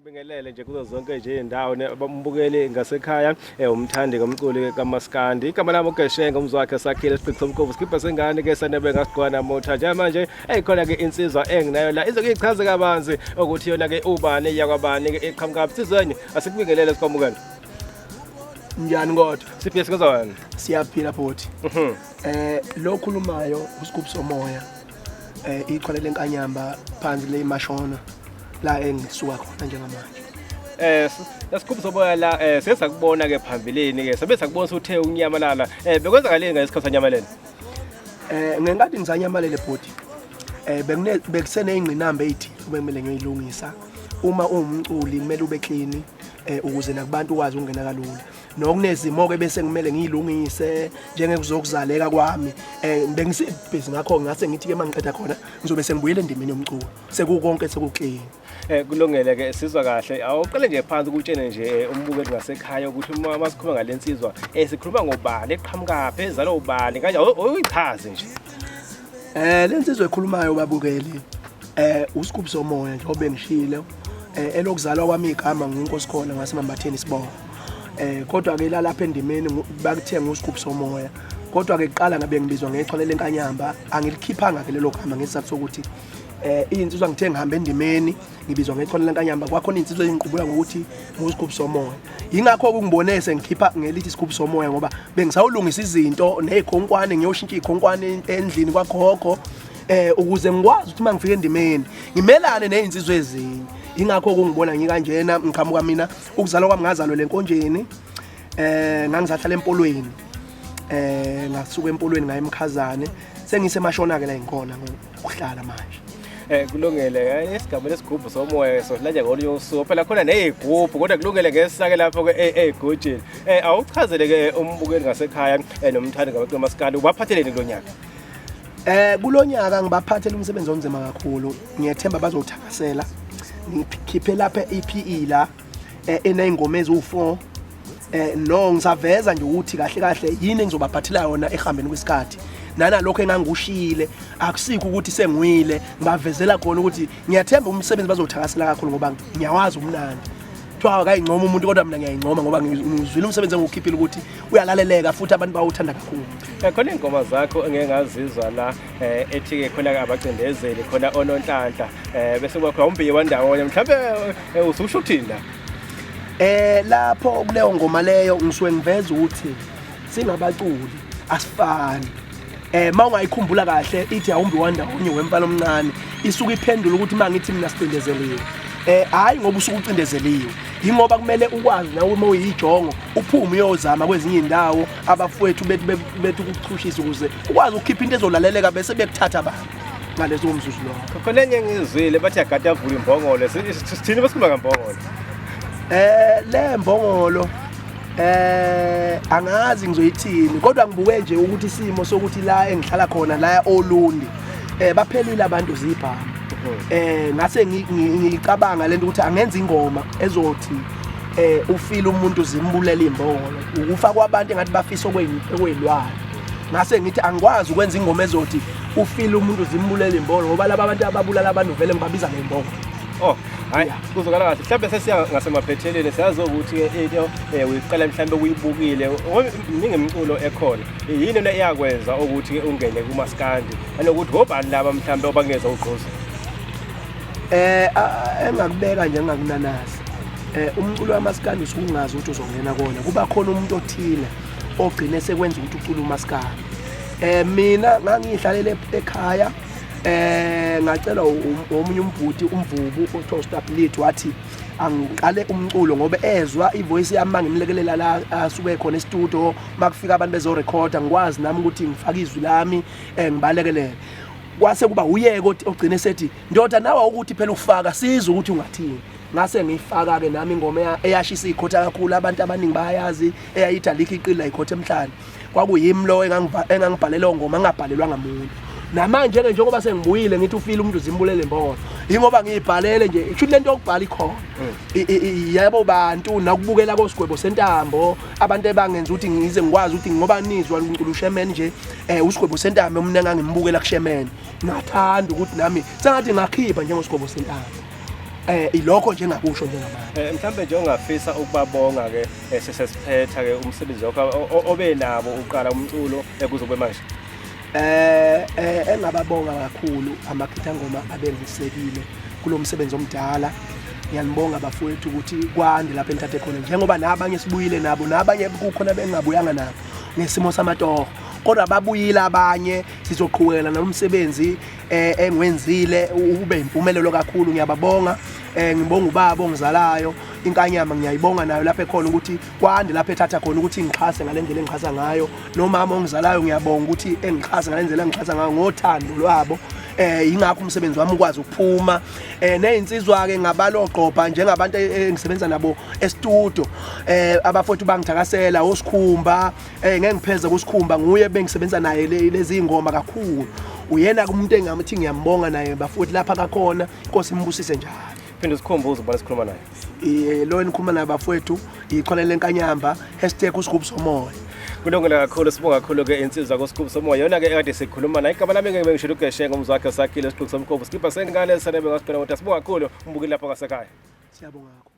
Sibingelele nje kuzo zonke nje indawo abambukeli ngasekhaya umthandi komculi kaMaskandi igama lami uGeshenga umzwakhe sakhile Speak Somkovu skipha sengane ke sanebe ngasigqwana motha nje manje eyikhona ke insizwa enginayo la izokuyichaza kabanzi ukuthi yona ke ubani yakwabani ke eqhamuka sizweni asikubingelele sikwamukela njani kodwa siphiwe sikuzwana siyaphila bhoti lo khulumayo uSigubhu Somoya iqhole lenkanyamba phansi le imashona la engisuka khona njengamanje Sigubhu Somoya la sesakubona ke phambilini ke sabe sakubona uthe unyamalala bekwenzakaleni ngesikhathi sanyamaleni ngenkathi ngizanyamalele bhoti bekusene ingqinamba ethi kumele ngiyilungisa uma uwumculi kumele ube clean ukuze nakubantu ukwazi ukungena kalula nokunezimo ke bese kumele ngiyilungise njengekuzokuzaleka kwami bengisibhizi ngakho ngase ngithi ke mangiqeda khona ngizobe sengibuyele endimeni yomculo sekukonke sekuclean kulungele ke sizwa kahle awuqale nje phansi ukutshene nje umbukeli ngasekhaya ukuthi uma masikhuluma ngalensizwa sikhuluma ngobani eqhamuka phezalo ubani kanje uyichaze nje lensizwe ekhulumayo babukeli uSigubhu Somoya njengoba ngishilo elokuzalwa kwami igama ngiNkosikhona ngasemambatheni Sibongo kodwa ke lapha endimeni bakuthe nguSigubhu Somoya kodwa ke kuqala ngabe ngibizwa ngexhole lenkanyamba angilikhipha ke lelo gama ngesizathu sokuthi insizwa ngithe ngihamba endimeni ngibizwa ngexhole lenkanyamba kwakhona insizwa engiqhubula ngokuthi nguSigubhu Somoya yingakho ukungibone sengikhipha ngelithi Sigubhu Somoya ngoba bengisawulungisa izinto nezikhonkwane ngiyoshintsha izikhonkwane endlini kwagogo ukuze ngikwazi ukuthi mangifika endimeni ngimelane nezinsizwe ezinye ingakho ukungibona ngikanjena ngiqhamuka mina ukuzalwa kwami ngazalwa lenkonjeni ngangizahlala empolweni ngasuka empolweni ngaye eMkhazane sengisemashona ke la ngikhona ngokuhlala manje kulungele isigaba lesigubhu Somoya sohlanje ngolunye usuku phela khona nezigubhu kodwa kulungele ngesake lapho ke egojini awuchazele ke umbukeli ngasekhaya nomthandi kaMaskandi ubaphatheleni kulonyaka kulonyaka ngibaphathela umsebenzi onzima kakhulu ngiyethemba bazothakasela ngikhiphe lapha EPE la eneyingoma ezu4 no ngisaveza nje ukuthi kahle kahle yini engizobaphathela yona ehambeni kwesikhathi nalokho engangikushile akusikho ukuthi sengiwile ngibavezela khona ukuthi ngiyathemba umsebenzi bazothakasela kakhulu ngoba ngiyawazi umnandi kuthiwa akayincoma umuntu kodwa mina ngiyayincoma ngoba ngizwile umsebenzi engukhiphile ukuthi uyalaleleka futhi abantu bawuthanda kakhulu khona ingoma zakho engeke ngazizwa la ethi ke khona abacindezeli khona ononhlanhla bese kuba khona umbiye wandawonye mhlawumbe ususho uthini la lapho kuleyo ngoma leyo ngisuke ngiveza ukuthi singabaculi asifani mawungayikhumbula kahle ithi awumbi wandawonye wemfana omncane isuka iphendula ukuthi mangithi mina sicindezeliwe hayi ngoba usuku ucindezeliwe ingoba kumele ukwazi nawe uma uyijongo uphume uyozama kwezinye indawo abafowethu bethu ukuchushisa ukuze ukwazi ukukhipha into ezolaleleka bese bekuthatha abantu ngalezo umzuzu lo khona enye ngizwile bathi agada avula imbongolo sithini besikhuluma ngembongolo le mbongolo angazi ngizoyithini kodwa ngibuke nje ukuthi isimo sokuthi la engihlala khona la eOlundi baphelile abantu zibhama ngase ngicabanga lento ukuthi angenza ingoma ezothi ufile umuntu zimbulela imbongolo ukufa kwabantu engathi bafisa okwelwayo ngase ngithi angikwazi ukwenza ingoma ezothi ufile umuntu zimbulela imbongolo ngoba laba abantu ababulala abantu vele ngibabiza ngembongolo hayi kuzokala kahle mhlawumbe sesiya ngasemaphetheleni siyazi ukuthi into uyiqala mhlawumbe uyibukile ningemculo ekhona yini le iyakwenza ukuthi ungene kuMaskandi anokuthi ngobani laba mhlawumbe obangeza ugqozi engakubeka nje ngakunanasi umculo waMaskandi usungazi ukuthi uzongena kona kuba khona umuntu othile ogcine sekwenza ukuthi ucula uMaskandi mina ngangihlalele ekhaya ngacela omunye umbhuti umvubu othiwa Stability wathi angiqale umculo ngoba ezwa ivoice yami ngimlekelela la asuke khona e-studio makufika abantu bezorecorda ngikwazi nami ukuthi ngifake izwi lami ngibalekelele kwase kuba uyeke ogcine sethi ndoda nawe ukuthi phela ufaka sizwe ukuthi ungathini ngase ngifaka ke nami ingoma eyashisa ikhotha kakhulu abantu abaningi bayazi eyayithi alikho iqila ikhotha emhlanje kwakuyimi lo engangibhalela ngoma ngabhalelwa ngamuntu namanje ke njengoba sengibuyile ngithi ufile umuntu zimbulele imbongolo ingoba ngiyibhalele nje isho lento yokubhala ikhona yebo bantu nakubukela kosigwebo sentambo abantu ebangenza ukuthi ngize ngikwazi ukuthi ngoba nizwa uNkulunkulu uShemen nje usigwebo sentambo umnenga ngimbukela kuShemen ngathanda ukuthi nami sengathi ngakhipha njengosigwebo sentambo ilokho njengakusho njengamanje. Mhlambe nje ongafisa ukubabonga ke sesiphetha ke umsebenzi wakho obenabo uqala umculo kuzobe manje. Engababonga kakhulu amakhithangoma abengisekile kulo msebenzi omdala. Ngiyanibonga bafowethu ukuthi kwande lapha enithathe khona njengoba nabanye sibuyile nabo nabanye kukhona bengabuyanga nabo ngesimo samatoho kodwa babuyile abanye sizoqhubekela nomsebenzi engwenzile ube impumelelo kakhulu ngiyababonga ngibonga ubaba ongizalayo inkanyama ngiyayibonga nayo lapha ekhona ukuthi kwande lapha ethatha khona ukuthi ngixhase ngalendlela engixhasa ngayo nomama ongizalayo ngiyabonga ukuthi engixhase ngalendlela engixhasa ngayo ngothando lwabo ingakho umsebenzi wami ukwazi ukuphuma nezinsizwa ke ngabaloqopha njengabantu engisebenza nabo e-studio abafowethu bangithakasela uSikhumba ngeke ngipheze kuSikhumba nguye bengisebenza naye lezi ingoma kakhulu uyena umuntu engathi ngiyambonga naye bafowethu lapha kakhona inkosi imbusise njalo phinde usikhumbuze ubona sikhuluma naye lo enikhuluma naye bafowethu ikhona lenkanyamba #uSigubsomoya Kulungile kakhulu sibonga kakhulu ke insizwa koSigubhu Somoya yona ke kade sikhuluma naye igama lami ngeke ngishilo uGeshenga umzwakhe sakhile isiqhubeko somkhovu skipha sengane sanebe ngasibona ukuthi sibonga kakhulu umbukile lapha ngasekhaya siyabonga.